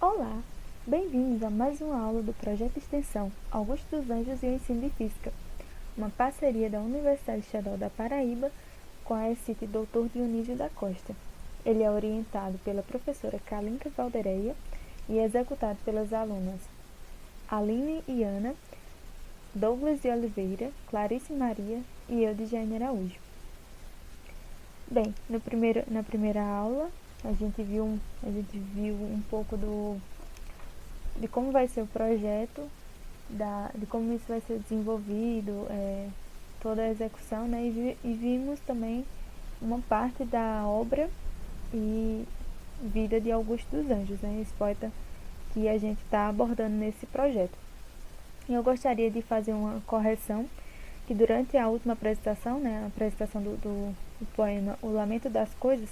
Olá, bem-vindos a mais uma aula do Projeto Extensão Augusto dos Anjos e o Ensino de Física, uma parceria da Universidade Estadual da Paraíba com a ECIT Dr. Dionísio da Costa. Ele é orientado pela professora Kalinka Valdereia e executado pelas alunas Aline e Ana, Douglas de Oliveira, Clarice Maria e eu de Jaine Araújo. Bem, na primeira aula a gente viu um pouco de como vai ser o projeto, de como isso vai ser desenvolvido, toda a execução, né? E vimos também uma parte da obra e vida de Augusto dos Anjos, né? Esse poeta que a gente está abordando nesse projeto. E eu gostaria de fazer uma correção, que durante a última apresentação, né, a apresentação do poema O Lamento das Coisas,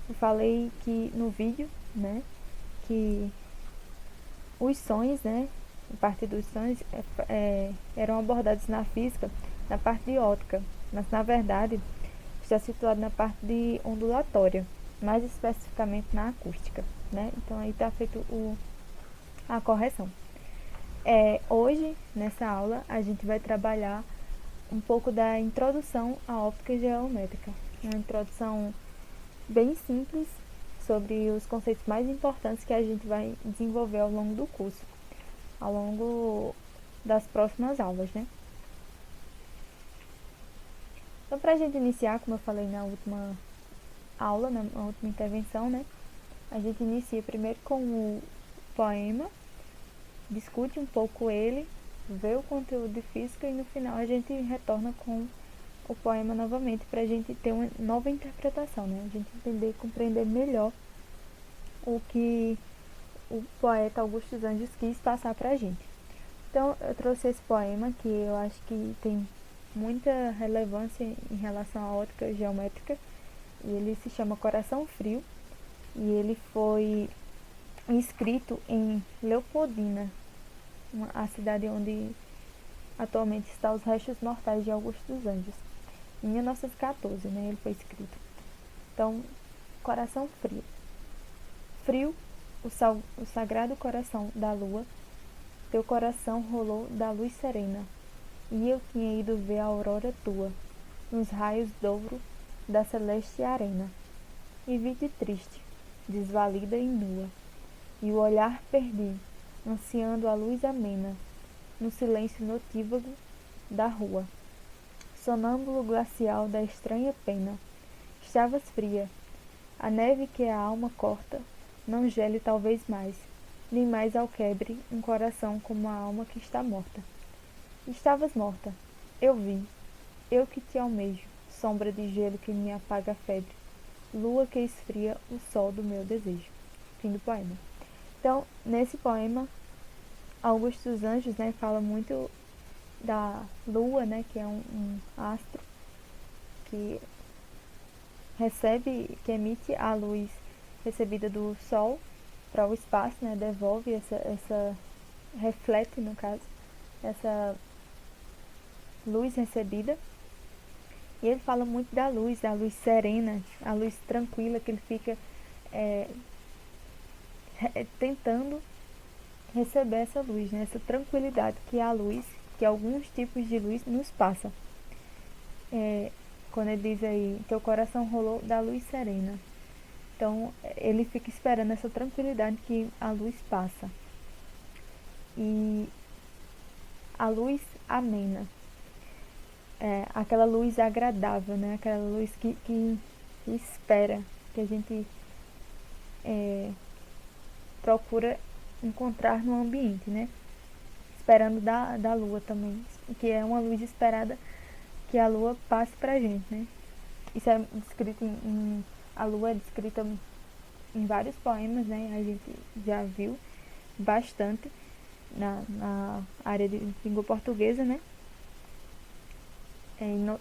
eu falei que no vídeo, né, que os sonhos, né, a parte dos sonhos eram abordados na física, na parte de ótica, mas na verdade está situado na parte de ondulatória, mais especificamente na acústica, né? Então aí está feito a correção. Hoje, nessa aula, a gente vai trabalhar um pouco da introdução à óptica geométrica, uma introdução bem simples sobre os conceitos mais importantes que a gente vai desenvolver ao longo do curso, ao longo das próximas aulas, né? Então, para a gente iniciar, como eu falei na última aula, na última intervenção, né? A gente inicia primeiro com o poema, discute um pouco ele, vê o conteúdo de física e no final a gente retorna com o poema novamente para a gente ter uma nova interpretação, né? A gente entender e compreender melhor o que o poeta Augusto dos Anjos quis passar para a gente. Então, eu trouxe esse poema que eu acho que tem muita relevância em relação à ótica geométrica, e ele se chama Coração Frio, e ele foi escrito em Leopoldina, a cidade onde atualmente estão os restos mortais de Augusto dos Anjos. Em 1914, né, ele foi escrito. Então, Coração Frio. Frio, o sagrado coração da lua, teu coração rolou da luz serena, e eu tinha ido ver a aurora tua, nos raios d'ouro da celeste arena, e vi-te triste, desvalida e nua, e o olhar perdi, ansiando a luz amena, no silêncio notívago da rua. Sonâmbulo glacial da estranha pena, estavas fria, a neve que a alma corta, não gele talvez mais, nem mais alquebre um coração como a alma que está morta. Estavas morta, eu vi, eu que te almejo, sombra de gelo que me apaga a febre, lua que esfria o sol do meu desejo. Fim do poema. Então, nesse poema, Augusto dos Anjos, né, fala muito da lua, né, que é um astro que que emite a luz recebida do sol para o espaço, né, devolve reflete, no caso, essa luz recebida. E ele fala muito da luz serena, a luz tranquila, que ele fica tentando receber essa luz, né, essa tranquilidade que a luz, que alguns tipos de luz nos passam. Quando ele diz aí, teu coração rolou da luz serena. Então, ele fica esperando essa tranquilidade que a luz passa. E a luz amena. Aquela luz agradável, né? Aquela luz que espera, que a gente procura encontrar no ambiente, né? Esperando da lua também, que é uma luz esperada que a lua passe pra gente, né? Isso é descrito a lua é descrita em vários poemas, né? A gente já viu bastante na área de língua portuguesa, né?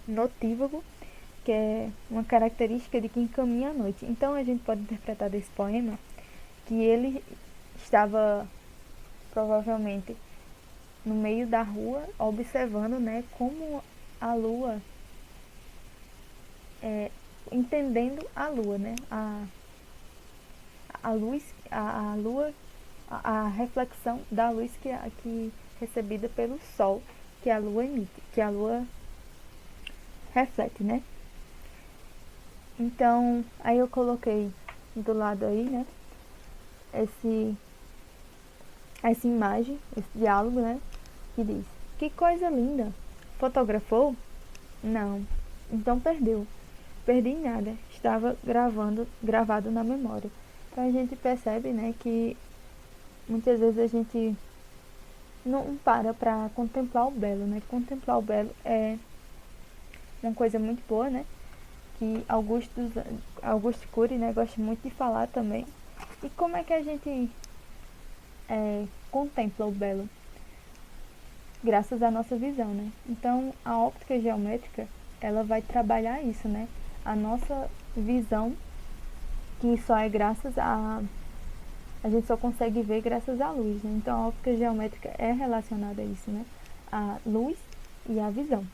Notívago, que é uma característica de quem caminha à noite. Então a gente pode interpretar desse poema que ele estava provavelmente no meio da rua observando, né, como a lua, entendendo a lua, né, a luz, a lua a reflexão da luz que recebida pelo sol, que a lua emite, que a lua reflete, né? Então, aí eu coloquei do lado aí, né, essa imagem, esse diálogo, né, que diz: que coisa linda! Fotografou? Não. Então perdeu. Perdi nada. Estava gravado na memória. Então a gente percebe, né, que muitas vezes a gente não para contemplar o belo, né? Contemplar o belo é uma coisa muito boa, né? Que Augusto Cury, né, gosta muito de falar também. E como é que a gente contempla o belo? Graças à nossa visão, né? Então, a óptica geométrica, ela vai trabalhar isso, né? A nossa visão, que só é graças a gente só consegue ver graças à luz, né? Então, a óptica geométrica é relacionada a isso, né? A luz e a visão.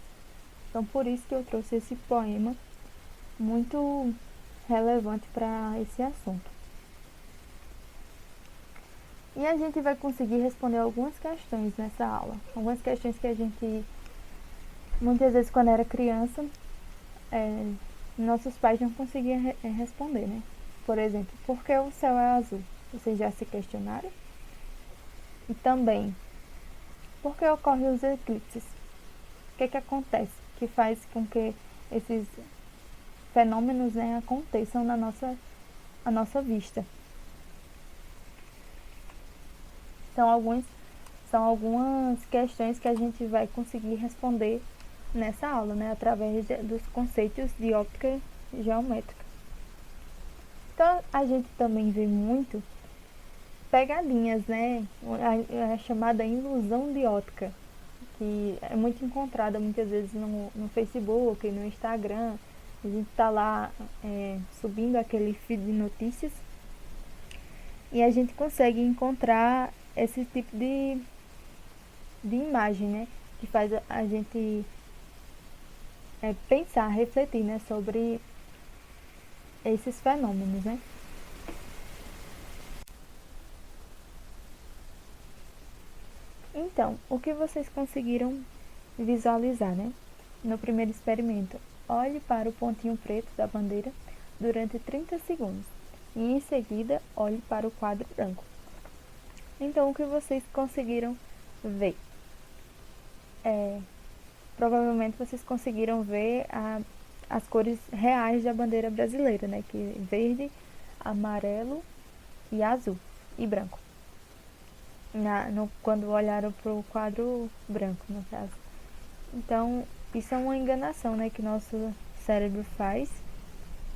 Então, por isso que eu trouxe esse poema muito relevante para esse assunto. E a gente vai conseguir responder algumas questões nessa aula. Algumas questões que a gente, muitas vezes quando era criança, nossos pais não conseguiam responder, né? Por exemplo, por que o céu é azul? Vocês já se questionaram? E também, por que ocorrem os eclipses? O que acontece que faz com que esses fenômenos, né, aconteçam à nossa vista? São algumas questões que a gente vai conseguir responder nessa aula, né, através dos conceitos de óptica geométrica. Então, a gente também vê muito pegadinhas, né, a chamada ilusão de óptica, que é muito encontrada muitas vezes no Facebook, no Instagram. A gente tá lá subindo aquele feed de notícias e a gente consegue encontrar esse tipo de imagem, né, que faz a gente pensar, refletir, né, sobre esses fenômenos, né. Então, o que vocês conseguiram visualizar, né? No primeiro experimento, olhe para o pontinho preto da bandeira durante 30 segundos e em seguida olhe para o quadro branco. Então, o que vocês conseguiram ver? Provavelmente vocês conseguiram ver as cores reais da bandeira brasileira, né? Que é verde, amarelo e azul e branco. Quando olharam para o quadro branco, no caso. Então, isso é uma enganação, né, que nosso cérebro faz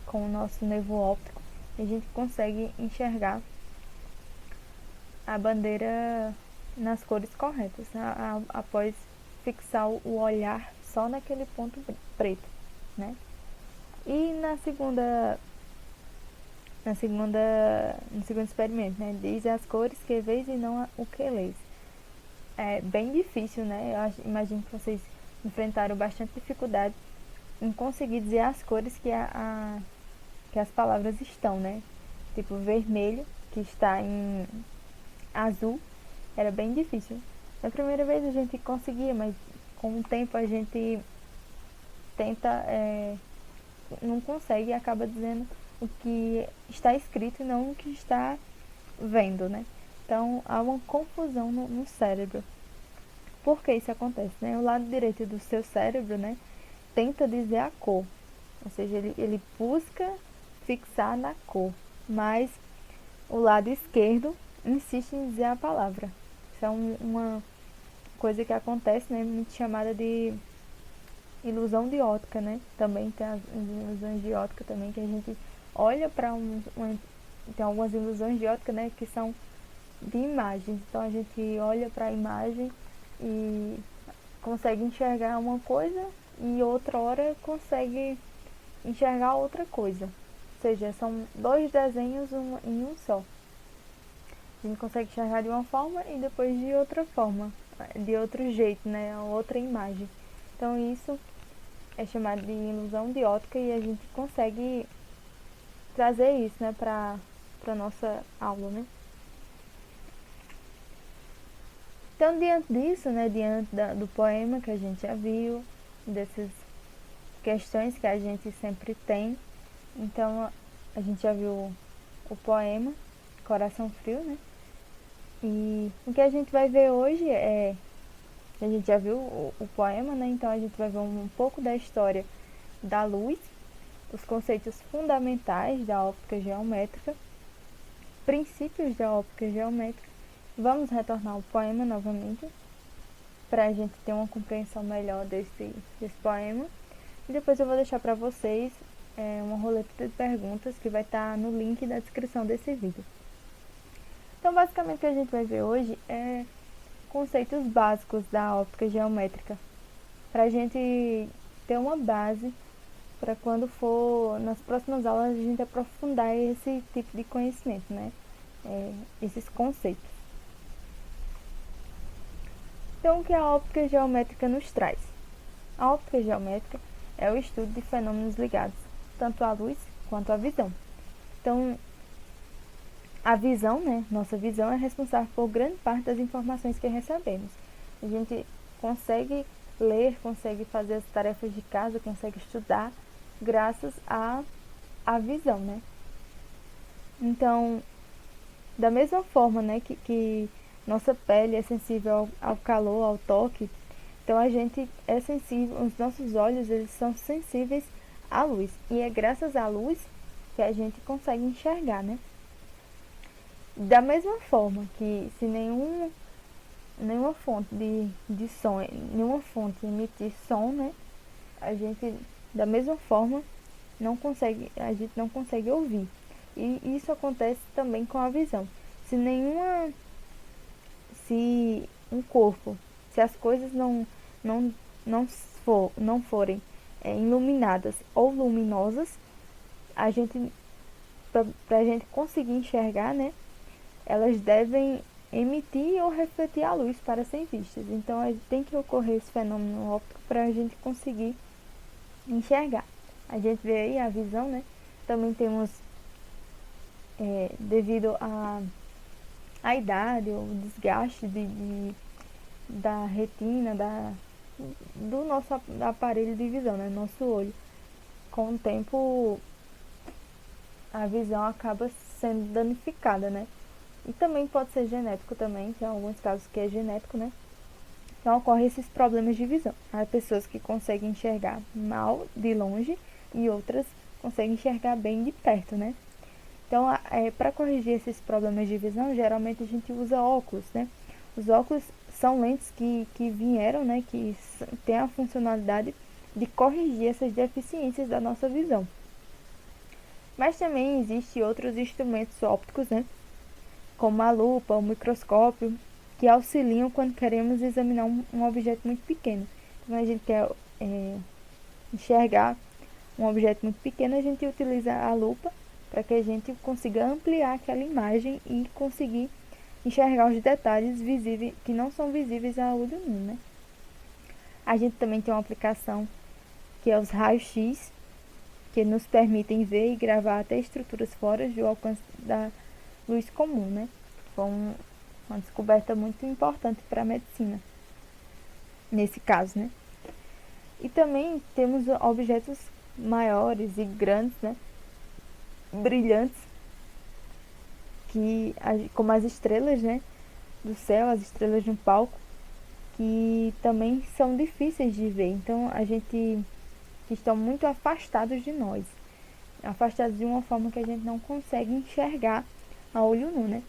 com o nosso nervo óptico. E a gente consegue enxergar a bandeira nas cores corretas, após fixar o olhar só naquele ponto preto, né? E no segundo experimento, né, diz as cores que vês e não o que lês. É bem difícil, né? Imagino que vocês enfrentaram bastante dificuldade em conseguir dizer as cores que as palavras estão, né? Tipo, vermelho, que está em azul, era bem difícil. Na primeira vez a gente conseguia, mas com o tempo a gente tenta, não consegue e acaba dizendo o que está escrito e não o que está vendo, né? Então há uma confusão no cérebro. Por que isso acontece, né? O lado direito do seu cérebro, né, tenta dizer a cor, ou seja, ele busca fixar na cor, mas o lado esquerdo insiste em dizer a palavra. Isso é uma coisa que acontece, né, muito chamada de ilusão de ótica, né? Também tem as ilusões de ótica também, que a gente olha para tem algumas ilusões de ótica, né, que são de imagens. Então a gente olha para a imagem e consegue enxergar uma coisa e outra hora consegue enxergar outra coisa. Ou seja, são dois desenhos em um só. A gente consegue enxergar de uma forma e depois de outra forma, de outro jeito, né? Outra imagem. Então isso é chamado de ilusão de ótica e a gente consegue trazer isso, né, para nossa aula, né? Então, diante disso, né, diante do poema que a gente já viu, dessas questões que a gente sempre tem, então a gente já viu o poema Coração Frio, né? E o que a gente vai ver hoje a gente já viu o poema, né? Então a gente vai ver um pouco da história da luz, os conceitos fundamentais da óptica geométrica, princípios da óptica geométrica. Vamos retornar ao poema novamente, para a gente ter uma compreensão melhor desse poema. E depois eu vou deixar para vocês uma roleta de perguntas que vai estar no link da descrição desse vídeo. Então, basicamente, o que a gente vai ver hoje é conceitos básicos da óptica geométrica, para a gente ter uma base para quando for nas próximas aulas a gente aprofundar esse tipo de conhecimento, né? Esses conceitos. Então, o que a óptica geométrica nos traz? A óptica geométrica é o estudo de fenômenos ligados tanto à luz quanto à visão. Então, a visão, né, nossa visão é responsável por grande parte das informações que recebemos. A gente consegue ler, consegue fazer as tarefas de casa, consegue estudar graças à visão, né? Então, da mesma forma, né, que nossa pele é sensível ao calor, ao toque, então a gente é sensível, os nossos olhos eles são sensíveis à luz. E é graças à luz que a gente consegue enxergar, né? Da mesma forma que se nenhuma fonte de som, nenhuma fonte emitir som, né? A gente, da mesma forma, a gente não consegue ouvir. E isso acontece também com a visão. Se um corpo, se as coisas não forem iluminadas ou luminosas, para a gente conseguir enxergar, né, elas devem emitir ou refletir a luz para serem vistas. Então tem que ocorrer esse fenômeno óptico para a gente conseguir enxergar. A gente vê aí a visão, né? Também temos, devido à idade ou desgaste da retina, do nosso aparelho de visão, né? Nosso olho. Com o tempo, a visão acaba sendo danificada, né? E também pode ser genético também, tem alguns casos que é genético, né? Então ocorrem esses problemas de visão. Há pessoas que conseguem enxergar mal de longe e outras conseguem enxergar bem de perto, né? Então, para corrigir esses problemas de visão, geralmente a gente usa óculos, né? Os óculos são lentes que vieram, né? Que têm a funcionalidade de corrigir essas deficiências da nossa visão. Mas também existem outros instrumentos ópticos, né? Como a lupa, o microscópio, que auxiliam quando queremos examinar um objeto muito pequeno. Então, a gente quer enxergar um objeto muito pequeno, a gente utiliza a lupa para que a gente consiga ampliar aquela imagem e conseguir enxergar os detalhes visíveis que não são visíveis a olho nu, né? A gente também tem uma aplicação que é os raios-x, que nos permitem ver e gravar até estruturas fora do alcance da luz comum, né? Foi uma descoberta muito importante para a medicina, nesse caso, né? E também temos objetos maiores e grandes, né? Brilhantes, como as estrelas, né? Do céu, as estrelas de um palco, que também são difíceis de ver. Então, que estão muito afastados de nós, afastados de uma forma que a gente não consegue enxergar a olho nu, né?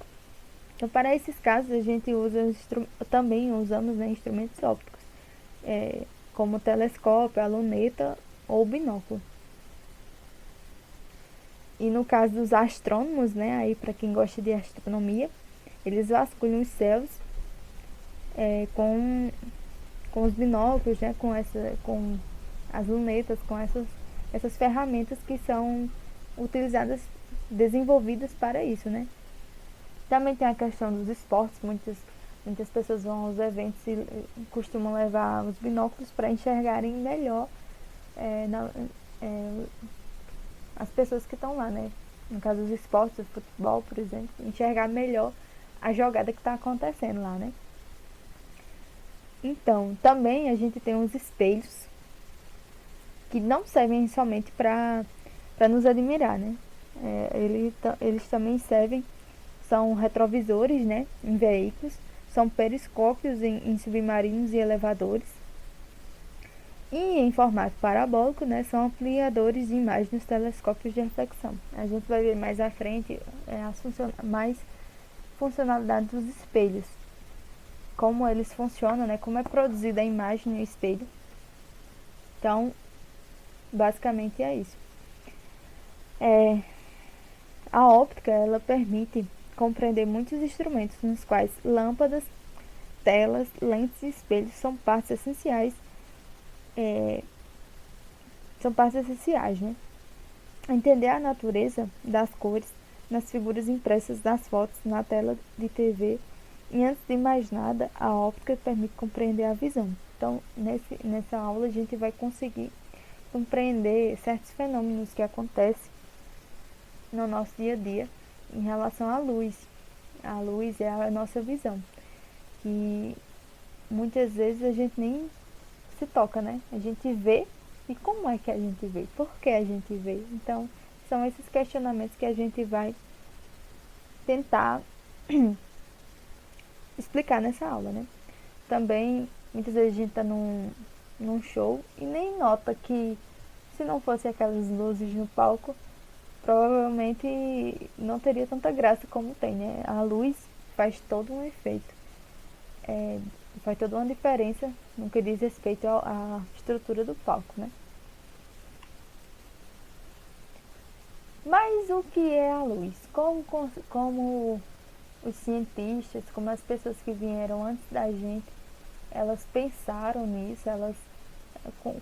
Então, para esses casos, a gente também usamos, né, instrumentos ópticos, como o telescópio, a luneta ou o binóculo. E no caso dos astrônomos, né, aí para quem gosta de astronomia, eles vasculham os céus com os binóculos, né, com as lunetas, com essas ferramentas que são utilizadas, desenvolvidas para isso, né? Também tem a questão dos esportes, muitas pessoas vão aos eventos e costumam levar os binóculos para enxergarem melhor as pessoas que estão lá, né? No caso dos esportes, do futebol, por exemplo, enxergar melhor a jogada que está acontecendo lá, né? Então, também a gente tem os espelhos que não servem somente para nos admirar, né? Eles também servem, são retrovisores, né, em veículos, são periscópios em submarinos e elevadores, e em formato parabólico, né, são ampliadores de imagem nos telescópios de reflexão. A gente vai ver mais à frente mais funcionalidade dos espelhos, como eles funcionam, né, como é produzida a imagem no espelho. Então, basicamente é isso. A óptica, ela permite compreender muitos instrumentos nos quais lâmpadas, telas, lentes e espelhos são partes essenciais, é, né? Entender a natureza das cores nas figuras impressas nas fotos na tela de TV, e antes de mais nada, a óptica permite compreender a visão. Então, nessa aula a gente vai conseguir compreender certos fenômenos que acontecem no nosso dia a dia em relação à luz. A luz é a nossa visão, que muitas vezes a gente nem se toca, né? A gente vê, e como é que a gente vê? Por que a gente vê? Então, são esses questionamentos que a gente vai tentar explicar nessa aula, né? Também, muitas vezes a gente tá num show e nem nota que, se não fosse aquelas luzes no palco, provavelmente não teria tanta graça como tem, né? A luz faz todo um efeito, faz toda uma diferença no que diz respeito à estrutura do palco, né? Mas o que é a luz? Como os cientistas, como as pessoas que vieram antes da gente, elas pensaram nisso,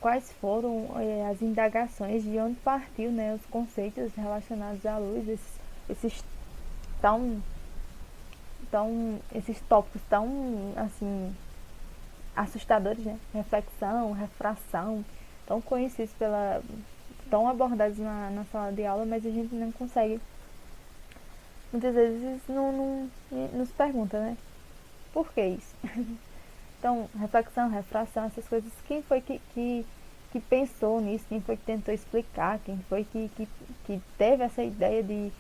quais foram as indagações, de onde partiu, né, os conceitos relacionados à luz, esses tão, esses tópicos tão assim assustadores, né? Reflexão, refração, tão conhecidos tão abordados na sala de aula, mas a gente não consegue, muitas vezes não nos pergunta, né? Por que isso? Então, reflexão, refração, essas coisas, quem foi que pensou nisso, quem foi que tentou explicar, quem foi que teve essa ideia de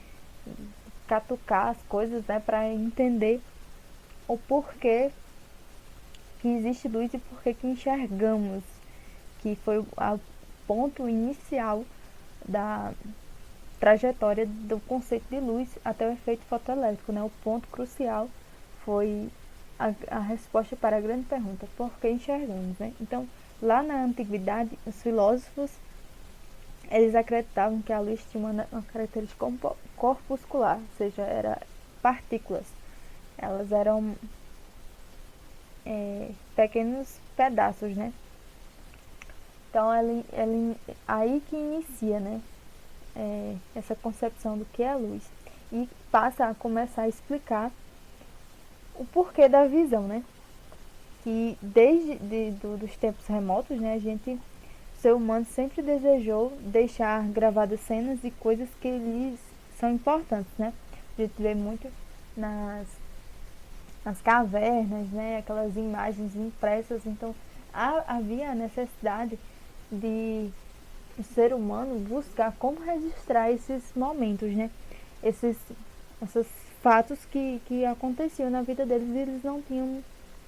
catucar as coisas, né, para entender o porquê que existe luz e porquê que enxergamos, que foi o ponto inicial da trajetória do conceito de luz até o efeito fotoelétrico, né? O ponto crucial foi a resposta para a grande pergunta, por que enxergamos, né? Então, lá na antiguidade, os filósofos, eles acreditavam que a luz tinha uma característica corpuscular, ou seja, era partículas. Elas eram pequenos pedaços, né? Então, aí que inicia, né? Essa concepção do que é a luz. E passa a começar a explicar o porquê da visão, né? Que desde dos tempos remotos, né, o ser humano sempre desejou deixar gravadas cenas e coisas que lhes são importantes, né? A gente vê muito nas cavernas, né, aquelas imagens impressas. Então, havia a necessidade de o ser humano buscar como registrar esses momentos, né? Esses fatos que aconteciam na vida deles, e eles não tinham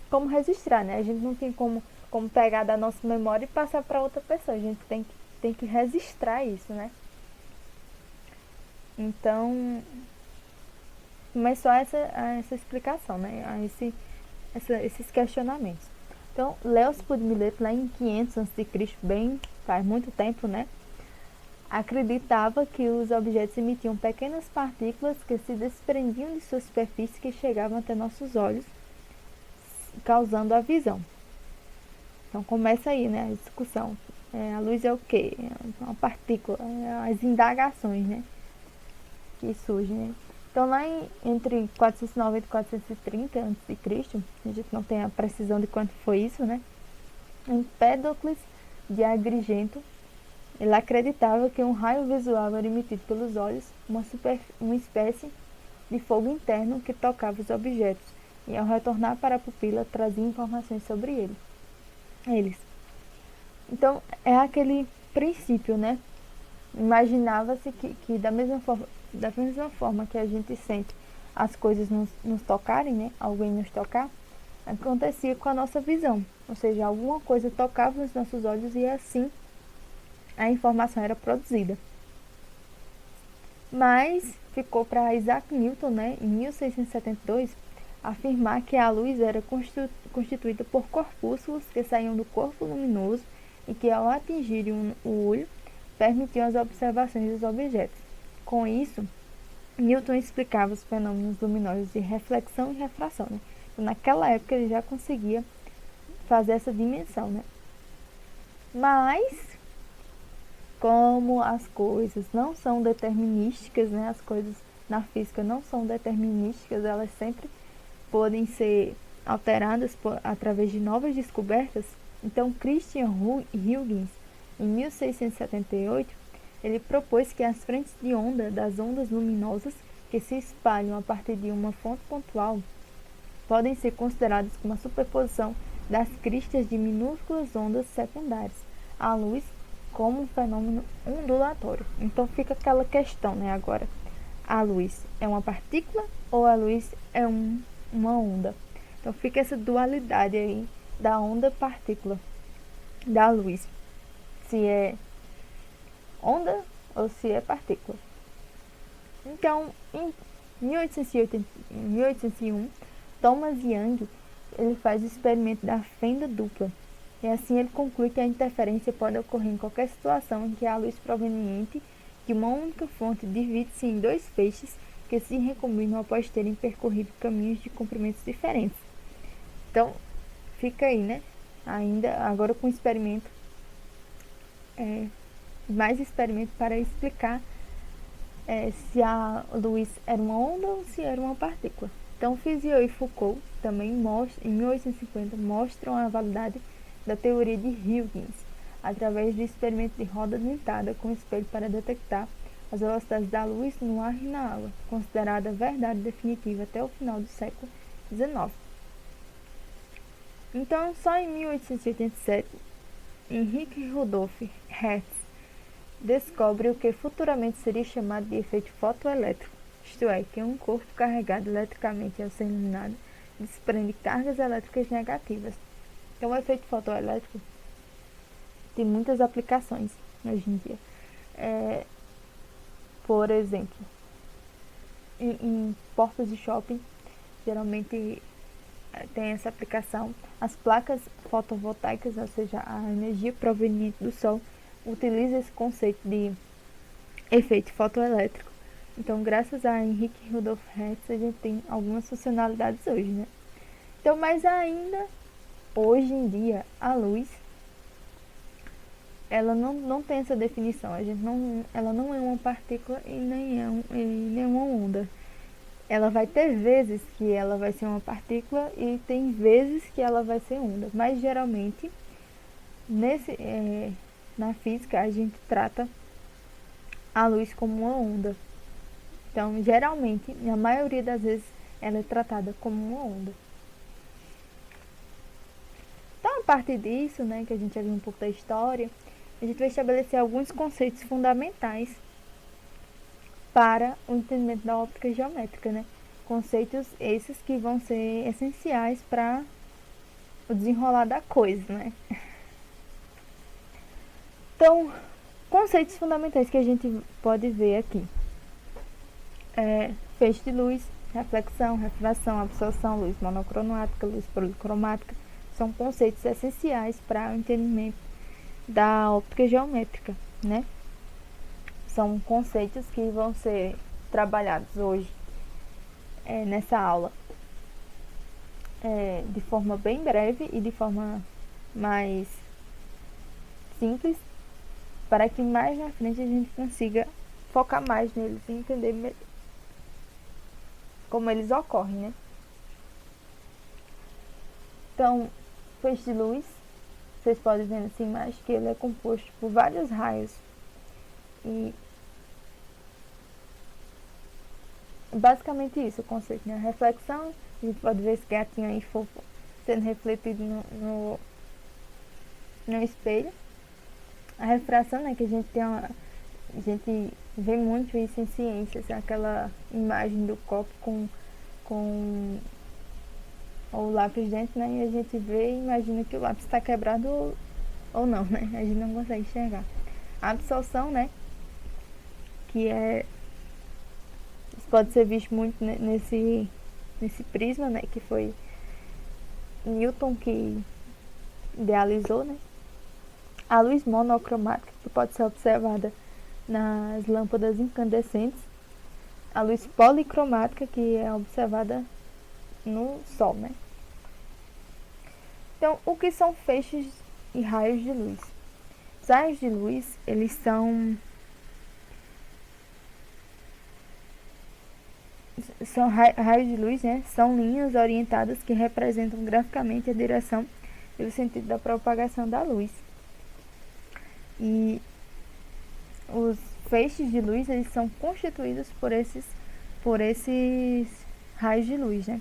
como registrar, né? A gente não tem como pegar da nossa memória e passar para outra pessoa. A gente tem que registrar isso, né? Então, começou essa explicação, né? Esses questionamentos. Então, Leos Mileto, lá em 500 a.C., bem faz muito tempo, né? Acreditava que os objetos emitiam pequenas partículas que se desprendiam de sua superfície, que chegavam até nossos olhos, causando a visão. Então começa aí, né, a discussão. A luz é o quê? É uma partícula, as indagações, né, que surgem, né? Então lá entre 490 e 430 a.C., a gente não tem a precisão de quanto foi isso, né? Empédocles de Agrigento, ele acreditava que um raio visual era emitido pelos olhos, uma espécie de fogo interno que tocava os objetos, e ao retornar para a pupila trazia informações sobre ele. eles. Então, é aquele princípio, né? Imaginava-se que da mesma forma que a gente sente as coisas nos tocarem, né? Alguém nos tocar, acontecia com a nossa visão. Ou seja, alguma coisa tocava nos nossos olhos e assim a informação era produzida. Mas ficou para Isaac Newton, né, em 1672, afirmar que a luz era constituída por corpúsculos que saíam do corpo luminoso e que, ao atingirem o olho, permitiam as observações dos objetos. Com isso, Newton explicava os fenômenos luminosos de reflexão e refração. Né? Então, naquela época ele já conseguia fazer essa dimensão. Né? Mas, como as coisas não são determinísticas, né? As coisas na física não são determinísticas, elas sempre podem ser alteradas através de novas descobertas. Então, Christian Huygens, em 1678, ele propôs que as frentes de onda das ondas luminosas que se espalham a partir de uma fonte pontual podem ser consideradas como a superposição das cristas de minúsculas ondas secundárias à luz como um fenômeno ondulatório. Então fica aquela questão, né, agora. A luz é uma partícula ou a luz é uma onda? Então fica essa dualidade aí da onda-partícula da luz. Se é onda ou se é partícula. Então, em 1801, Thomas Young ele faz o experimento da fenda dupla. E assim ele conclui que a interferência pode ocorrer em qualquer situação em que a luz proveniente de uma única fonte divide-se em dois feixes que se recombinam após terem percorrido caminhos de comprimentos diferentes. Então, fica aí, né? Ainda agora com experimento, mais experimento para explicar se a luz era uma onda ou se era uma partícula. Então, Fizeau e Foucault também em 1850 mostram a validade da teoria de Huygens através do experimento de roda dentada com espelho para detectar as velocidades da luz no ar e na água, considerada a verdade definitiva até o final do século XIX. Então, só em 1887, Henrik Rudolf Hertz descobre o que futuramente seria chamado de efeito fotoelétrico, isto é, que um corpo carregado eletricamente ao ser iluminado desprende cargas elétricas negativas. Então, o efeito fotoelétrico tem muitas aplicações hoje em dia. Por exemplo, em portas de shopping, geralmente tem essa aplicação. As placas fotovoltaicas, ou seja, a energia proveniente do sol, utiliza esse conceito de efeito fotoelétrico. Então, graças a Henrik Rudolf Hertz, a gente tem algumas funcionalidades hoje, né? Então, mas ainda, hoje em dia, a luz, ela não tem essa definição. Ela não é uma partícula e nem uma onda. Ela vai ter vezes que ela vai ser uma partícula e tem vezes que ela vai ser onda. Mas, geralmente, na física, a gente trata a luz como uma onda. Então, geralmente, na maioria das vezes, ela é tratada como uma onda. Então, a partir disso, né, que a gente já viu um pouco da história, a gente vai estabelecer alguns conceitos fundamentais para o entendimento da óptica geométrica, né? Conceitos esses que vão ser essenciais para o desenrolar da coisa, né? Então, conceitos fundamentais que a gente pode ver aqui. Feixe de luz, reflexão, refração, absorção, luz monocromática, luz policromática, são conceitos essenciais para o entendimento da óptica geométrica, né? São conceitos que vão ser trabalhados hoje nessa aula de forma bem breve e de forma mais simples, para que mais na frente a gente consiga focar mais neles e entender como eles ocorrem, né? Então, feixe de luz, vocês podem ver nessa imagem que ele é composto por vários raios e basicamente isso o conceito, né? A reflexão, a gente pode ver esse gatinho aí fofo sendo refletido no espelho. A refração, né, que a gente vê muito isso em ciência, assim, aquela imagem do copo com o lápis dentro, né, e a gente vê e imagina que o lápis está quebrado ou não, né, a gente não consegue enxergar. A absorção, né, que isso pode ser visto muito nesse prisma, né, que foi Newton que idealizou, né. A luz monocromática, que pode ser observada nas lâmpadas incandescentes. A luz policromática, que é observada no Sol, né. Então, o que são feixes e raios de luz? Os raios de luz, eles são raios de luz, né? São linhas orientadas que representam graficamente a direção e o sentido da propagação da luz. E os feixes de luz, eles são constituídos por esses raios de luz, né?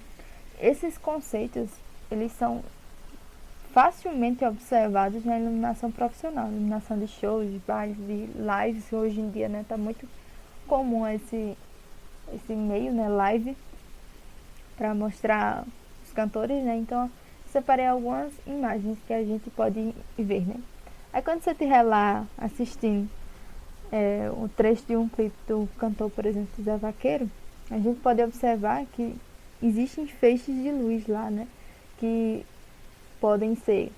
Esses conceitos, eles são facilmente observados na iluminação profissional, iluminação de shows, de bailes, de lives. Hoje em dia, né, tá muito comum esse meio, né, live, para mostrar os cantores, né. Então, separei algumas imagens que a gente pode ver, né. Aí, quando você estiver lá assistindo o trecho de um clipe do cantor, por exemplo, Zé Vaqueiro, a gente pode observar que existem feixes de luz lá, né, que podem ser,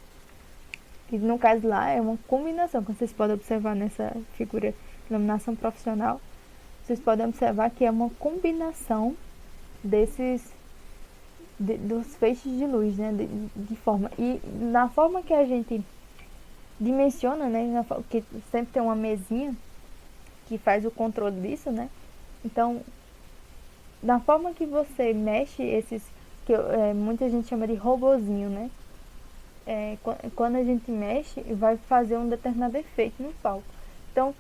que no caso lá é uma combinação, como vocês podem observar nessa figura de iluminação profissional, vocês podem observar que é uma combinação dos feixes de luz, né, de forma, e na forma que a gente dimensiona, né, que sempre tem uma mesinha que faz o controle disso, né, então, da forma que você mexe esses, que muita gente chama de robozinho, né, quando a gente mexe, vai fazer um determinado efeito no palco. Então,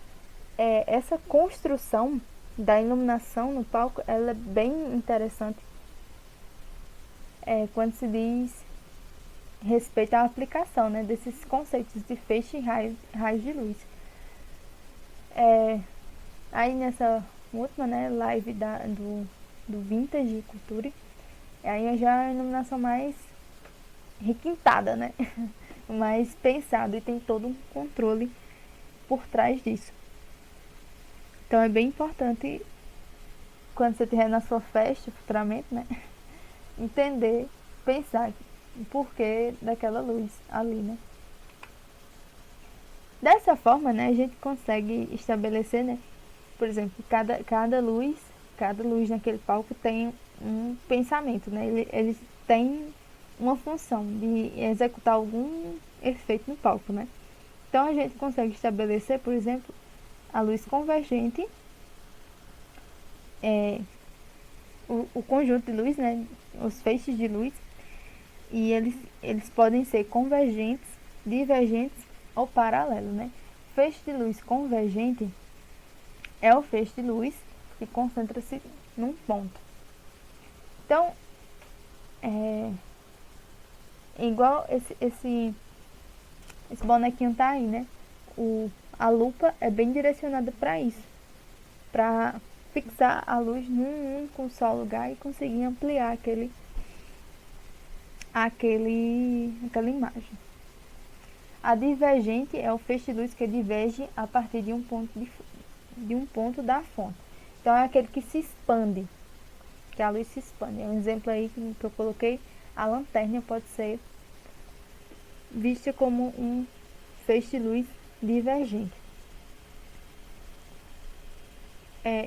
essa construção da iluminação no palco, ela é bem interessante quando se diz respeito à aplicação, né, desses conceitos de feixe e raios de luz. Aí nessa última, né, live do Vintage Culture, aí já é a iluminação mais requintada, né, mais pensado, e tem todo um controle por trás disso. Então é bem importante, quando você estiver na sua festa futuramente, né, entender, pensar o porquê daquela luz ali, né. Dessa forma, né, a gente consegue estabelecer, né, por exemplo, cada luz naquele palco tem um pensamento, né, eles têm uma função de executar algum efeito no palco, né. Então a gente consegue estabelecer, por exemplo, a luz convergente, o conjunto de luz, né, os feixes de luz, e eles podem ser convergentes, divergentes ou paralelos, né. Feixe de luz convergente é o feixe de luz que concentra-se num ponto. Então, igual esse bonequinho tá aí, né? A lupa é bem direcionada para isso, para fixar a luz num único só lugar e conseguir ampliar aquela imagem. A divergente é o feixe de luz que diverge a partir de um ponto da fonte. Então é aquele que se expande, que a luz se expande. É um exemplo aí que eu coloquei. A lanterna pode ser vista como um feixe de luz divergente.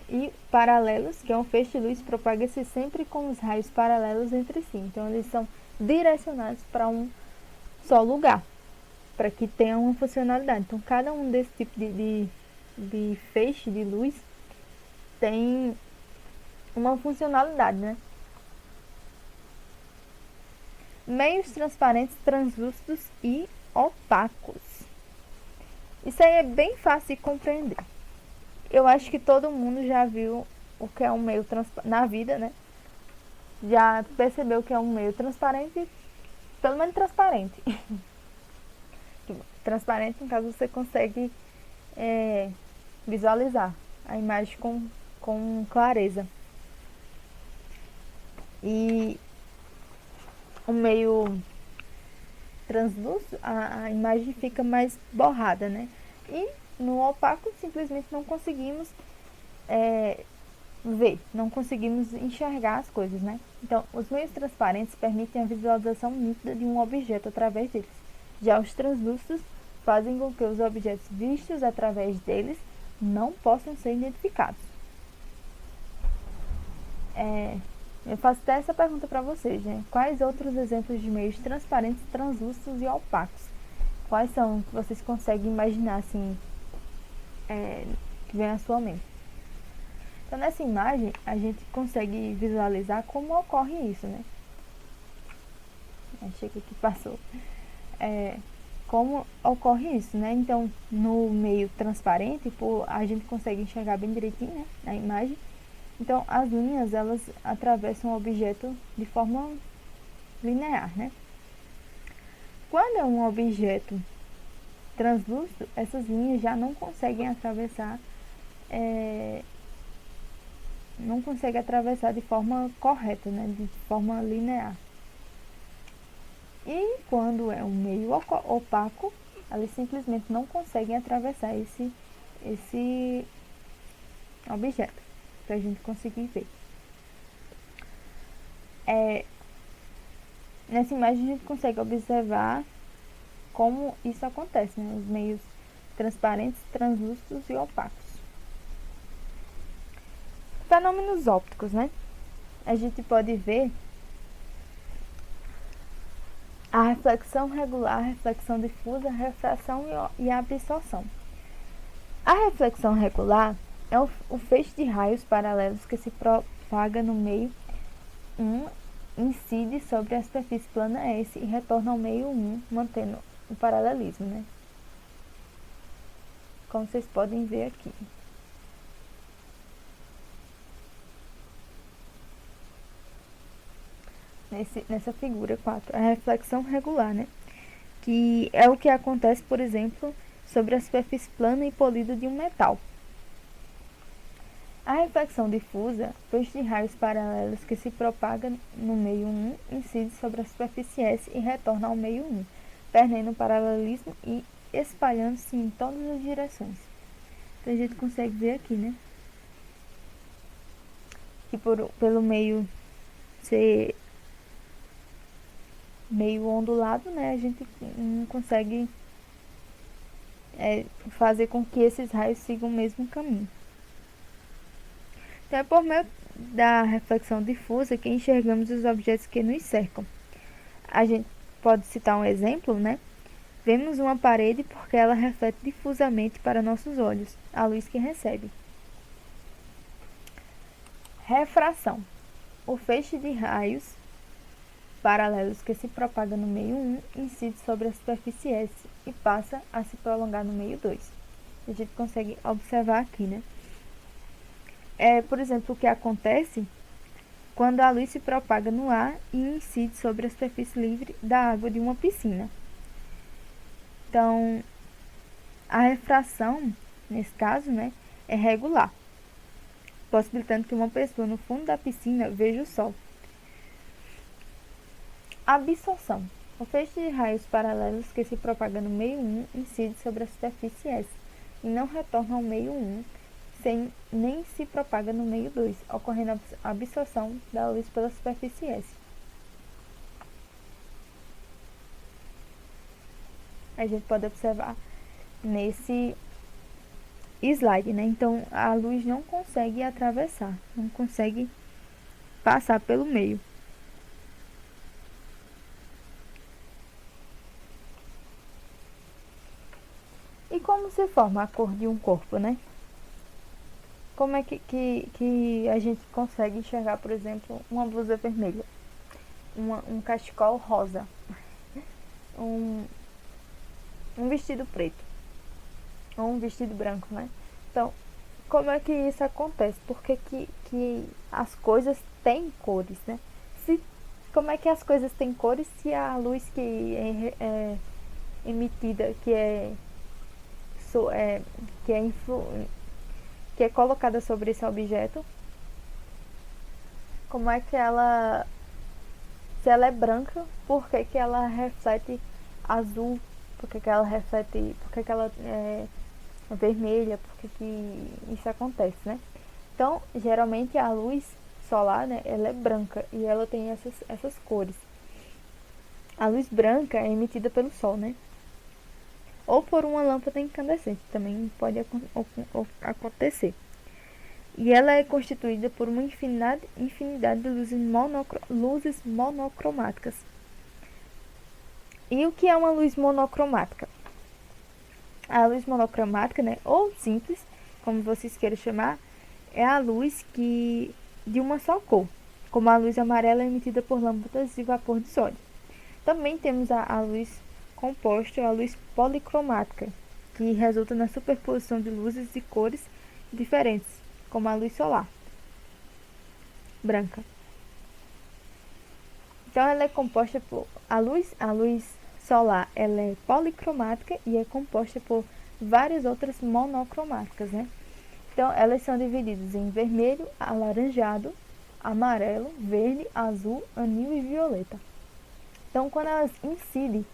E paralelos, que é um feixe de luz, propaga-se sempre com os raios paralelos entre si. Então eles são direcionados para um só lugar, para que tenha uma funcionalidade. Então cada um desse tipo de feixe de luz tem uma funcionalidade, né? Meios transparentes, translúcidos e opacos. Isso aí é bem fácil de compreender. Eu acho que todo mundo já viu o que é um meio transparente na vida, né? Já percebeu que é um meio transparente, pelo menos transparente. Transparente, no caso, você consegue visualizar a imagem com clareza. E o meio translúcido, a imagem fica mais borrada, né? E no opaco, simplesmente não conseguimos ver, não conseguimos enxergar as coisas, né? Então, os meios transparentes permitem a visualização nítida de um objeto através deles. Já os translúcidos fazem com que os objetos vistos através deles não possam ser identificados. Eu faço até essa pergunta para vocês, né? Quais outros exemplos de meios transparentes, translúcidos e opacos? Quais são que vocês conseguem imaginar, assim, que vem à sua mente? Então, nessa imagem, a gente consegue visualizar como ocorre isso, né? Achei que passou. Como ocorre isso, né? Então, no meio transparente, a gente consegue enxergar bem direitinho, né, a imagem. Então, as linhas, elas atravessam o objeto de forma linear, né? Quando é um objeto translúcido, essas linhas já não conseguem atravessar de forma correta, né? De forma linear. E quando é um meio opaco, elas simplesmente não conseguem atravessar esse objeto para a gente conseguir ver. Nessa imagem a gente consegue observar como isso acontece, né? Os meios transparentes, translúcidos e opacos. Fenômenos ópticos, né? A gente pode ver a reflexão regular, a reflexão difusa, a refração e a absorção. A reflexão regular é o feixe de raios paralelos que se propaga no meio 1, incide sobre a superfície plana S e retorna ao meio 1, mantendo o paralelismo, né? Como vocês podem ver aqui. Nessa figura 4, a reflexão regular, né? Que é o que acontece, por exemplo, sobre a superfície plana e polida de um metal. A reflexão difusa, feixe de raios paralelos que se propaga no meio 1, incide sobre a superfície S e retorna ao meio 1, perdendo o paralelismo e espalhando-se em todas as direções. Então a gente consegue ver aqui, né? Que pelo meio ser meio ondulado, né? A gente não consegue fazer com que esses raios sigam o mesmo caminho. Então é por meio da reflexão difusa que enxergamos os objetos que nos cercam. A gente pode citar um exemplo, né? Vemos uma parede porque ela reflete difusamente para nossos olhos a luz que recebe. Refração. O feixe de raios paralelos que se propaga no meio 1 incide sobre a superfície S e passa a se prolongar no meio 2. A gente consegue observar aqui, né? Por exemplo, o que acontece quando a luz se propaga no ar e incide sobre a superfície livre da água de uma piscina. Então, a refração, nesse caso, né, é regular, possibilitando que uma pessoa no fundo da piscina veja o sol. Absorção. O feixe de raios paralelos que se propaga no meio 1 incide sobre a superfície S e não retorna ao meio 1, nem se propaga no meio 2, ocorrendo a absorção da luz pela superfície S. A gente pode observar nesse slide, né? Então, a luz não consegue atravessar, não consegue passar pelo meio. E como se forma a cor de um corpo, né? Como é que a gente consegue enxergar, por exemplo, uma blusa vermelha, um cachecol rosa, um vestido preto, ou um vestido branco, né? Então, como é que isso acontece? Por que as coisas têm cores, né? Como é que as coisas têm cores se a luz que emitida, so, é, que, é que é colocada sobre esse objeto, como é que ela, se ela é branca, por que, que ela reflete azul, por que, que ela reflete, por que, que ela é vermelha, por que, que isso acontece, né? Então, geralmente a luz solar, né, ela é branca e ela tem essas cores. A luz branca é emitida pelo sol, né? Ou por uma lâmpada incandescente, também pode acontecer. E ela é constituída por uma infinidade de luzes monocromáticas. E o que é uma luz monocromática? A luz monocromática, né, ou simples, como vocês queiram chamar, é a luz de uma só cor, como a luz amarela é emitida por lâmpadas de vapor de sódio. Também temos a luz composta, a luz policromática, que resulta na superposição de luzes de cores diferentes, como a luz solar, branca. Então ela é composta por a luz solar, ela é policromática e é composta por várias outras monocromáticas, né? Então elas são divididas em vermelho, alaranjado, amarelo, verde, azul, anil e violeta. Então quando elas incidem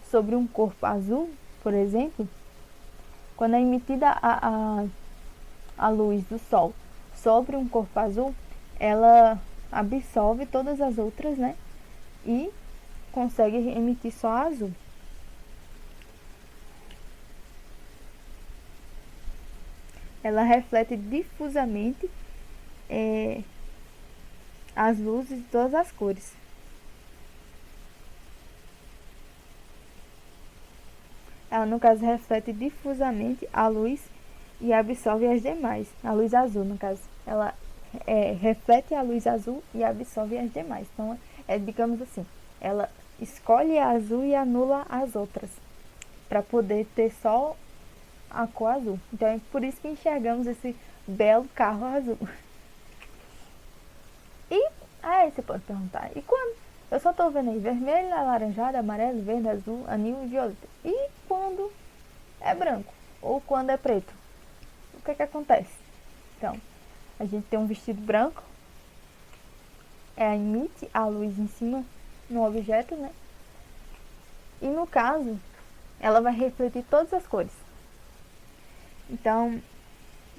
sobre um corpo azul, por exemplo, quando é emitida a luz do sol sobre um corpo azul, ela absorve todas as outras, né? E consegue emitir só a azul. Ela reflete difusamente as luzes de todas as cores. Ela, no caso, reflete difusamente a luz e absorve as demais. A luz azul, no caso, ela reflete a luz azul e absorve as demais. Então, digamos assim, ela escolhe a azul e anula as outras, para poder ter só a cor azul. Então, é por isso que enxergamos esse belo carro azul. E aí você pode perguntar, e quando? Eu só estou vendo aí vermelho, alaranjado, amarelo, verde, azul, anil e violeta. E quando é branco? Ou quando é preto? O que acontece? Então, a gente tem um vestido branco, emite a luz em cima no objeto, né? E no caso, ela vai refletir todas as cores. Então,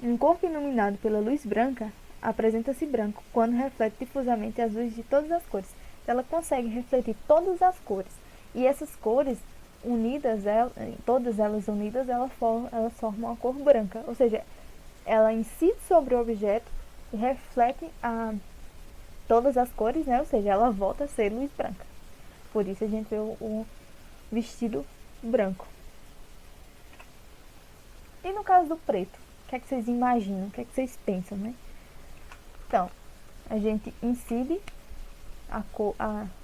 um corpo iluminado pela luz branca apresenta-se branco quando reflete difusamente as luzes de todas as cores. Ela consegue refletir todas as cores. E essas cores unidas, todas elas unidas, elas formam a cor branca. Ou seja, ela incide sobre o objeto e reflete todas as cores, né? Ou seja, ela volta a ser luz branca. Por isso a gente vê o vestido branco. E no caso do preto, o que é que vocês imaginam? O que é que vocês pensam, né? Então, a gente incide a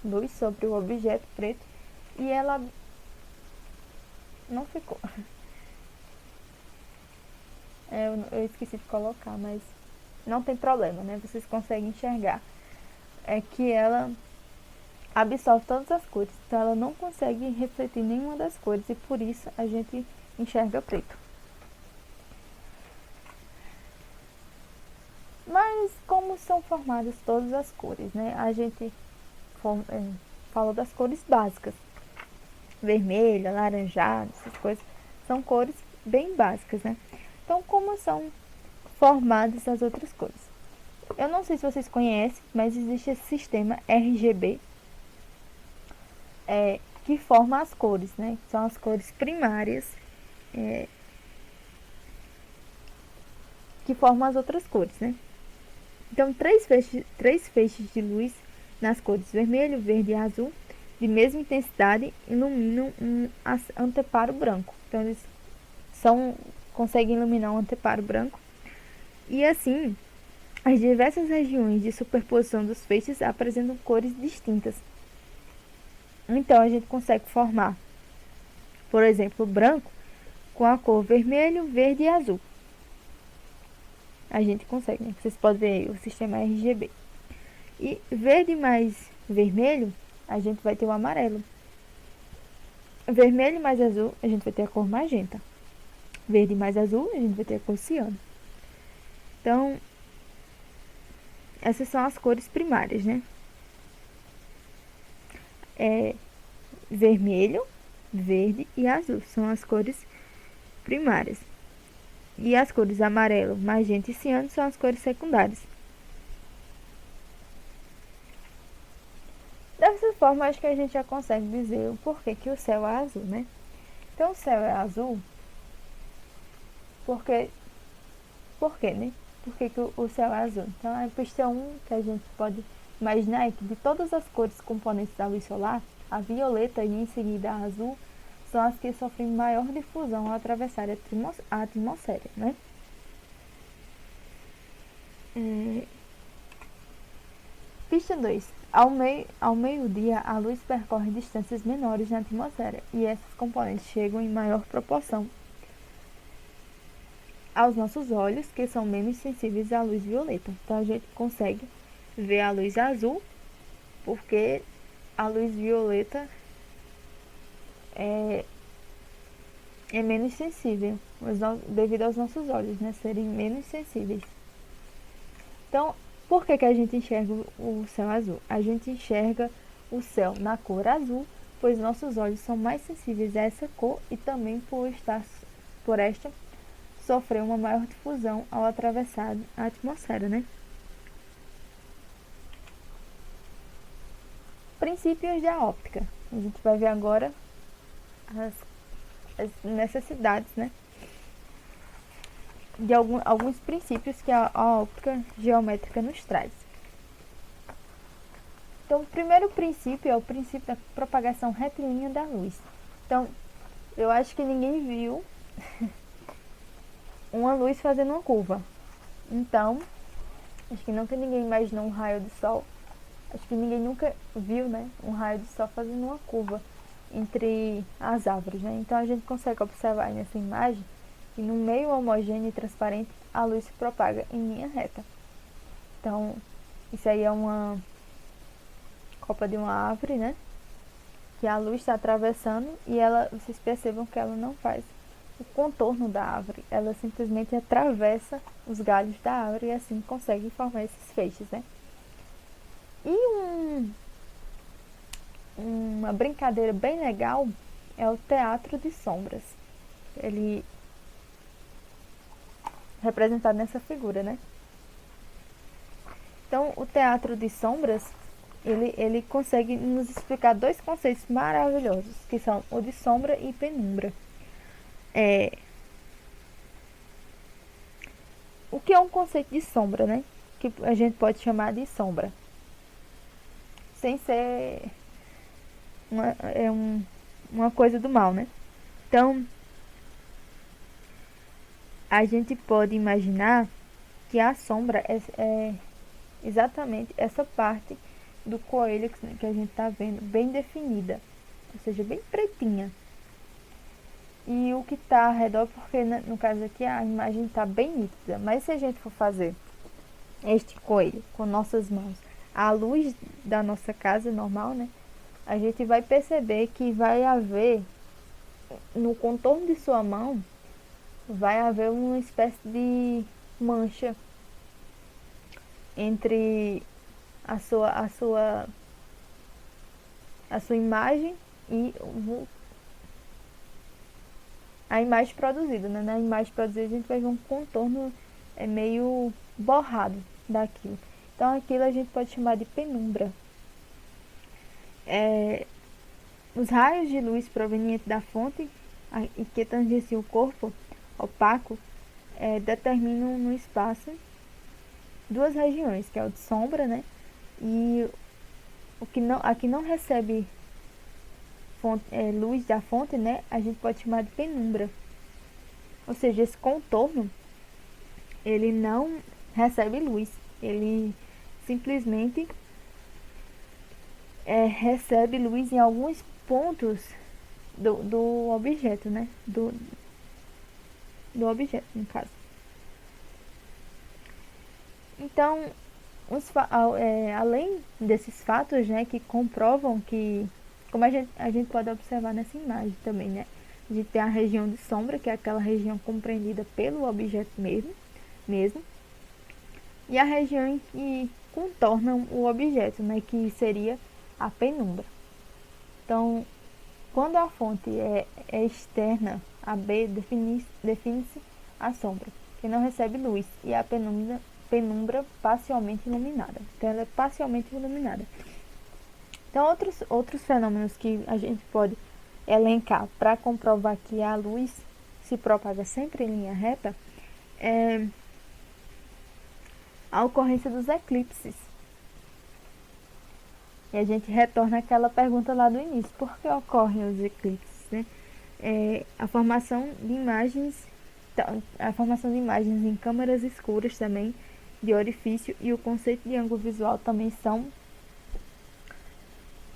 luz sobre o objeto preto e ela não ficou. Eu esqueci de colocar, mas não tem problema, né? Vocês conseguem enxergar. É que ela absorve todas as cores, então ela não consegue refletir nenhuma das cores e por isso a gente enxerga preto. Mas como são formadas todas as cores, né? A gente falou das cores básicas. Vermelho, alaranjado, essas coisas. São cores bem básicas, né? Então, como são formadas as outras cores? Eu não sei se vocês conhecem, mas existe esse sistema RGB que forma as cores, né? São as cores primárias que formam as outras cores, né? Então, três feixes de luz nas cores vermelho, verde e azul, de mesma intensidade, iluminam um anteparo branco. Então, eles conseguem iluminar um anteparo branco. E assim, as diversas regiões de superposição dos feixes apresentam cores distintas. Então, a gente consegue formar, por exemplo, o branco com a cor vermelho, verde e azul. A gente consegue, né? Vocês podem ver aí o sistema RGB. E verde mais vermelho, a gente vai ter o amarelo. Vermelho mais azul, a gente vai ter a cor magenta. Verde mais azul, a gente vai ter a cor ciano. Então, essas são as cores primárias, né? Vermelho, verde e azul são as cores primárias. E as cores amarelo, magenta e ciano são as cores secundárias. Dessa forma, acho que a gente já consegue dizer o porquê que o céu é azul, né? Então, o céu é azul porque... Por quê, né? Por que o céu é azul? Então, a questão 1 que a gente pode imaginar é que de todas as cores componentes da luz solar, a violeta e em seguida a azul são as que sofrem maior difusão ao atravessar a atmosfera, né? Pista 2. Ao meio-dia, a luz percorre distâncias menores na atmosfera e essas componentes chegam em maior proporção aos nossos olhos, que são menos sensíveis à luz violeta. Então, a gente consegue ver a luz azul, porque a luz violeta é menos sensível, devido aos nossos olhos, né, serem menos sensíveis. Então, por que a gente enxerga o céu azul? A gente enxerga o céu na cor azul, pois nossos olhos são mais sensíveis a essa cor e também por esta sofrer uma maior difusão ao atravessar a atmosfera, né? Princípios da óptica. A gente vai ver agora as necessidades, né? De alguns princípios que a óptica geométrica nos traz. Então, o primeiro princípio é o princípio da propagação retilínea da luz. Então, eu acho que ninguém viu uma luz fazendo uma curva. Então, acho que nunca ninguém imaginou um raio de sol. Acho que ninguém nunca viu, né, um raio de sol fazendo uma curva entre as árvores, né? Então, a gente consegue observar nessa imagem que no meio homogêneo e transparente a luz se propaga em linha reta. Então, isso aí é uma copa de uma árvore, né? Que a luz está atravessando e vocês percebam que ela não faz o contorno da árvore, ela simplesmente atravessa os galhos da árvore e assim consegue formar esses feixes, né? E uma brincadeira bem legal é o teatro de sombras. Ele é representado nessa figura, né? Então, o teatro de sombras, ele consegue nos explicar dois conceitos maravilhosos, que são o de sombra e penumbra. O que é um conceito de sombra, né? Que a gente pode chamar de sombra, sem ser uma coisa do mal, né? Então, a gente pode imaginar que a sombra é exatamente essa parte do coelho que a gente está vendo, bem definida, ou seja, bem pretinha. E o que está ao redor, porque no caso aqui a imagem está bem nítida, mas se a gente for fazer este coelho com nossas mãos à luz da nossa casa normal, né, a gente vai perceber que vai haver, no contorno de sua mão, vai haver uma espécie de mancha entre a sua imagem e a imagem produzida, né? Na imagem produzida a gente vai ver um contorno meio borrado daquilo. Então aquilo a gente pode chamar de penumbra. Os raios de luz provenientes da fonte e que tangenciam o corpo opaco determinam no espaço duas regiões, que é o de sombra, né? E a que não recebe luz da fonte, né? A gente pode chamar de penumbra. Ou seja, esse contorno, ele não recebe luz. Ele simplesmente recebe luz em alguns pontos do objeto, né? Do objeto, no caso. Então, além desses fatos, né, que comprovam que Como a gente pode observar nessa imagem também, né? A gente tem a região de sombra, que é aquela região compreendida pelo objeto mesmo, e a região em que contorna o objeto, né? Que seria a penumbra. Então, quando a fonte é externa a B, define-se a sombra, que não recebe luz, e a penumbra parcialmente iluminada. Então, ela é parcialmente iluminada. Então, outros fenômenos que a gente pode elencar para comprovar que a luz se propaga sempre em linha reta é a ocorrência dos eclipses. E a gente retorna àquela pergunta lá do início: por que ocorrem os eclipses, né? A formação de imagens em câmeras escuras também, de orifício, e o conceito de ângulo visual também são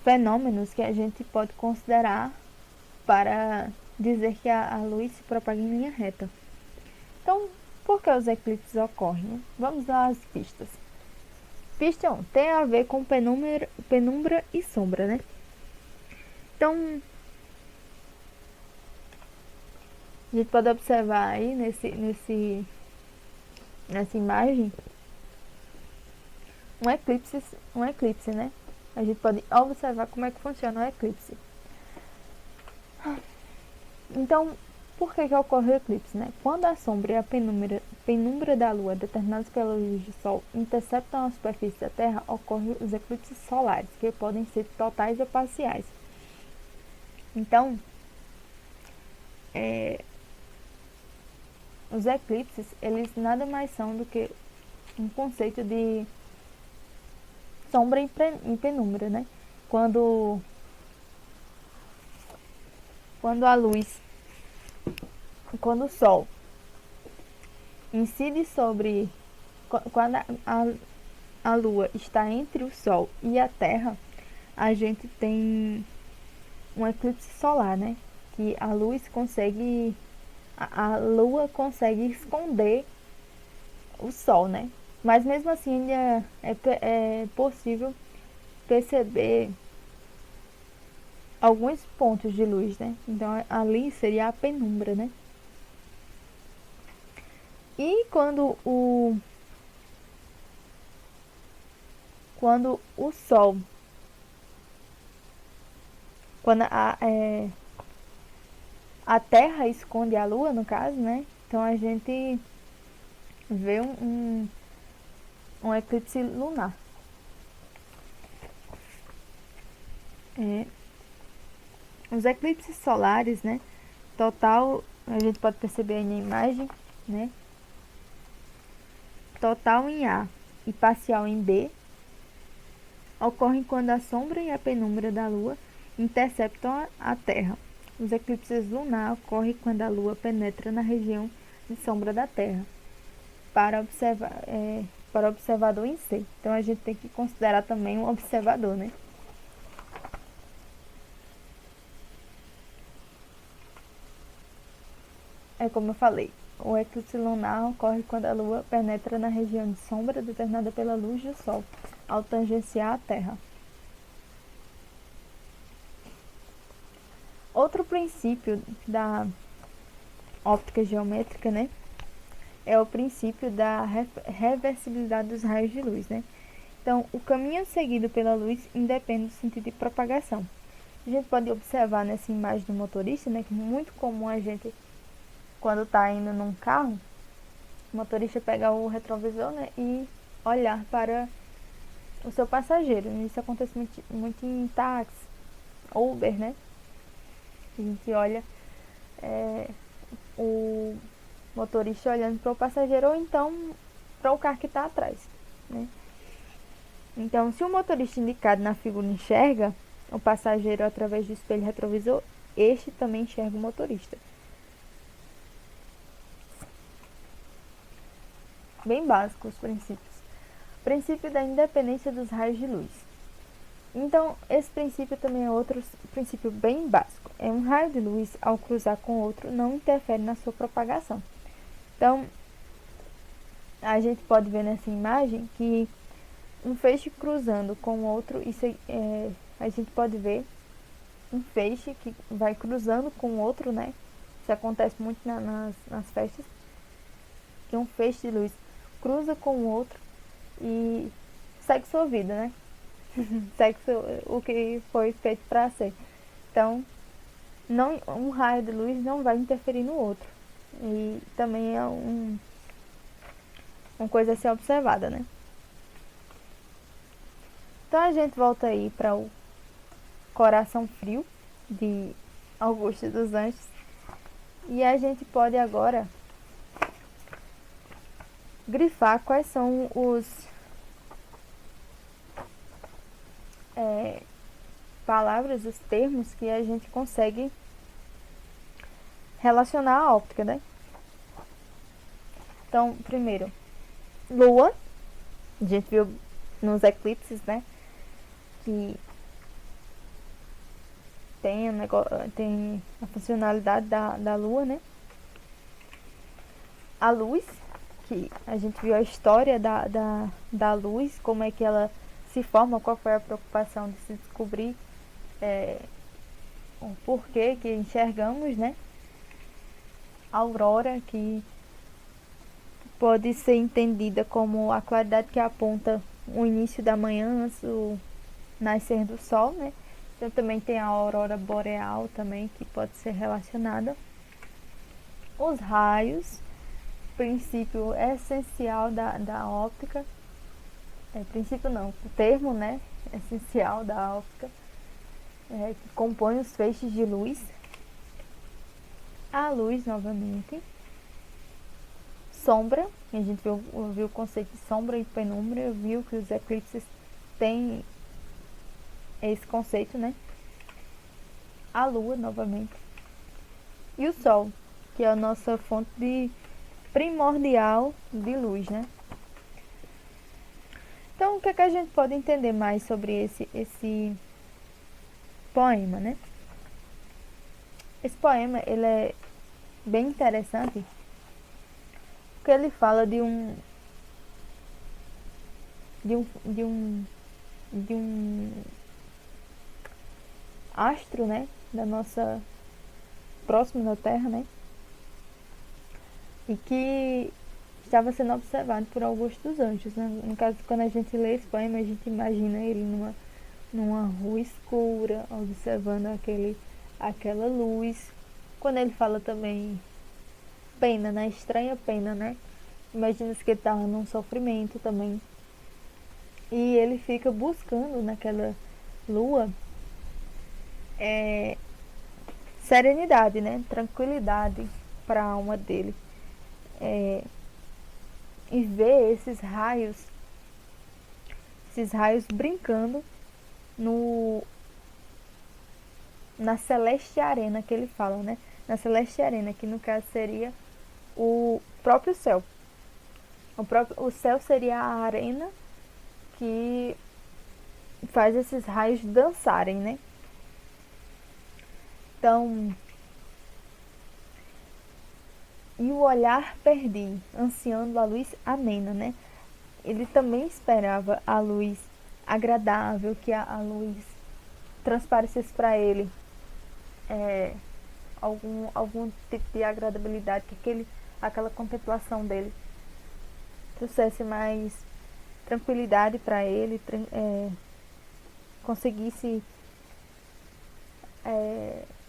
fenômenos que a gente pode considerar para dizer que a luz se propaga em linha reta. Então, por que os eclipses ocorrem? Vamos dar as pistas. Pista 1 tem a ver com penumbra e sombra, né? Então, a gente pode observar aí nessa imagem um eclipse, né? A gente pode observar como é que funciona o eclipse. Então, por que ocorre o eclipse, né? Quando a sombra e a penumbra da Lua, determinadas pela luz do Sol, interceptam a superfície da Terra, ocorrem os eclipses solares, que podem ser totais ou parciais. Então, os eclipses, eles nada mais são do que um conceito de sombra e penumbra, né? Quando a luz, quando o Sol incide sobre, quando a Lua está entre o Sol e a Terra, a gente tem um eclipse solar, né? Que a luz consegue, a Lua consegue esconder o Sol, né? Mas mesmo assim ainda é possível perceber alguns pontos de luz, né? Então ali seria a penumbra, né? E quando o Sol, quando a Terra esconde a Lua, no caso, né? Então a gente vê um eclipse lunar. Os eclipses solares, né? Total, a gente pode perceber aí na imagem, né? Total em A e parcial em B, ocorrem quando a sombra e a penumbra da Lua interceptam a Terra. Os eclipses lunar ocorrem quando a Lua penetra na região de sombra da Terra, para o observador em si. Então a gente tem que considerar também um observador, né? É como eu falei, o eclipse lunar ocorre quando a Lua penetra na região de sombra determinada pela luz do Sol, ao tangenciar a Terra. Outro princípio da óptica geométrica, né, é o princípio da reversibilidade dos raios de luz, né? Então, o caminho seguido pela luz independe do sentido de propagação. A gente pode observar nessa imagem do motorista, né, que é muito comum a gente, quando está indo num carro, o motorista pegar o retrovisor, né, e olhar para o seu passageiro. Isso acontece muito em táxi, Uber, né? A gente olha o motorista olhando para o passageiro ou então para o carro que está atrás, né? Então, se o motorista indicado na figura enxerga o passageiro através do espelho retrovisor, este também enxerga o motorista. Bem básico os princípios. Princípio da independência dos raios de luz. Então, esse princípio também é outro princípio bem básico. Um raio de luz, ao cruzar com outro, não interfere na sua propagação. Então, a gente pode ver nessa imagem que um feixe cruzando com outro, a gente pode ver um feixe que vai cruzando com o outro, né? Isso acontece muito nas festas, que um feixe de luz cruza com o outro e segue sua vida, né? Segue o que foi feito para ser. Então, não, um raio de luz não vai interferir no outro. E também é uma coisa a ser observada, né? Então a gente volta aí para o Coração Frio de Augusto dos Anjos. E a gente pode agora grifar quais são os palavras, os termos que a gente consegue relacionar à óptica, né? Então, primeiro, lua. A gente viu nos eclipses, né? Que tem a funcionalidade da lua, né? A luz, que a gente viu a história da luz, como é que ela se forma, qual foi a preocupação de se descobrir o porquê que enxergamos, né? A aurora, que pode ser entendida como a claridade que aponta o início da manhã antes do nascer do sol, né? Então também tem a aurora boreal também, que pode ser relacionada. Os raios, princípio essencial da óptica. Princípio não, o termo, né? Essencial da óptica, que compõe os feixes de luz. A luz, novamente. Sombra, a gente viu o conceito de sombra e penumbra, viu que os eclipses têm esse conceito, né? A lua, novamente. E o sol, que é a nossa fonte primordial de luz, né? Então, o que é que a gente pode entender mais sobre esse poema, né? Esse poema, ele é bem interessante, porque ele fala de um astro, né? Da nossa próximo da Terra, né? E que estava sendo observado por Augusto dos Anjos, né? No caso, quando a gente lê esse poema, a gente imagina ele numa rua escura, observando aquela luz. Quando ele fala também pena, né? Estranha pena, né? Imagina-se que ele estava num sofrimento também. E ele fica buscando naquela lua serenidade, né? Tranquilidade para a alma dele. E ver esses raios brincando no na Celeste Arena que ele fala, né? Na Celeste Arena, que no caso seria o próprio céu. O céu seria a arena que faz esses raios dançarem, né? Então, e o olhar perdi, ansiando a luz amena, né? Ele também esperava a luz agradável, que a luz transparecesse para ele algum tipo de agradabilidade, que aquela contemplação dele trouxesse mais tranquilidade para ele, conseguisse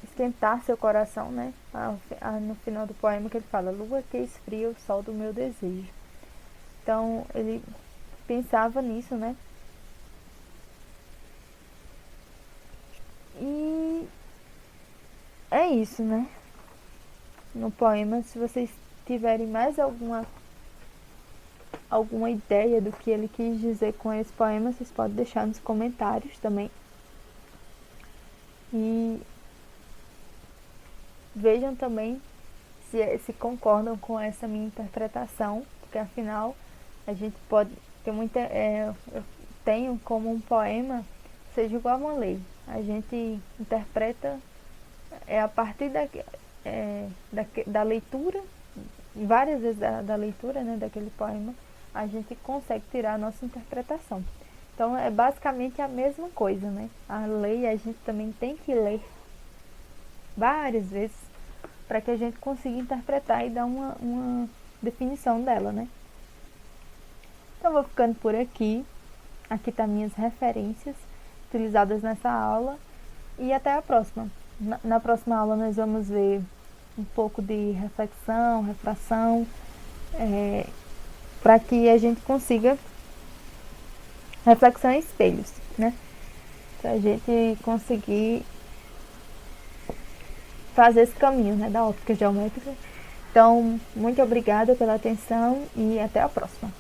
esquentar seu coração, né? No final do poema que ele fala: lua que esfria o sol do meu desejo. Então ele pensava nisso, né? E é isso, né? No poema, se vocês tiverem mais alguma ideia do que ele quis dizer com esse poema, vocês podem deixar nos comentários também. E vejam também se concordam com essa minha interpretação, porque afinal a gente pode ter muita. Eu tenho como um poema seja igual a uma lei. A gente interpreta a partir da leitura, várias vezes da leitura, né, daquele poema, a gente consegue tirar a nossa interpretação. Então é basicamente a mesma coisa, né? A lei a gente também tem que ler várias vezes para que a gente consiga interpretar e dar uma definição dela, né? Então vou ficando por aqui. Aqui tá minhas referências utilizadas nessa aula e até a próxima. Na próxima aula nós vamos ver um pouco de reflexão, refração, para que a gente consiga reflexão em espelhos, né? Para a gente conseguir fazer esse caminho, né, da óptica geométrica. Então, muito obrigada pela atenção e até a próxima.